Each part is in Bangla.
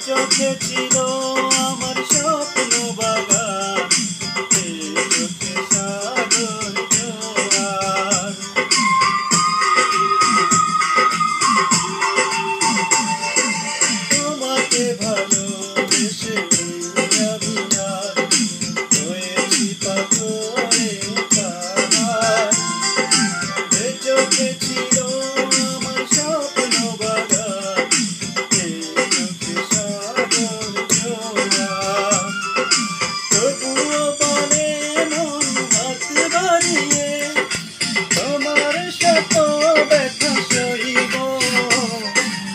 চোখে ছিল আমার স্বপ্ন বাগান, এ চোখে সাগর জোয়ার। তোমাকে ভালোবেসে আমি আর হয়েছি পাথরে পাহাড়। এ চোখে ছিল আমার স্বপ্ন বাগান, এ চোখে সাগর জোয়ার। তবুও বলে মন হাত বাড়িয়ে তোমার শত ব্যথা সইব,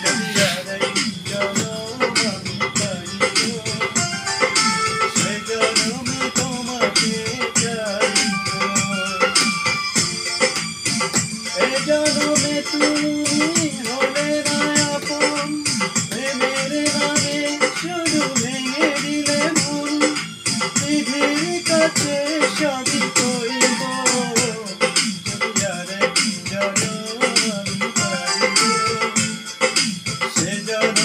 যদি হারাই জনম আমি পাইব, সে জনমে তোমাকে চাইব। এ জনমে তুমি হলে না আপন, প্রেমের নামে শুধু ভেঙে দিলে মন। বিধির কাছে সবই কইব, যদি আরেক জনম আমি পাইব, সে জনম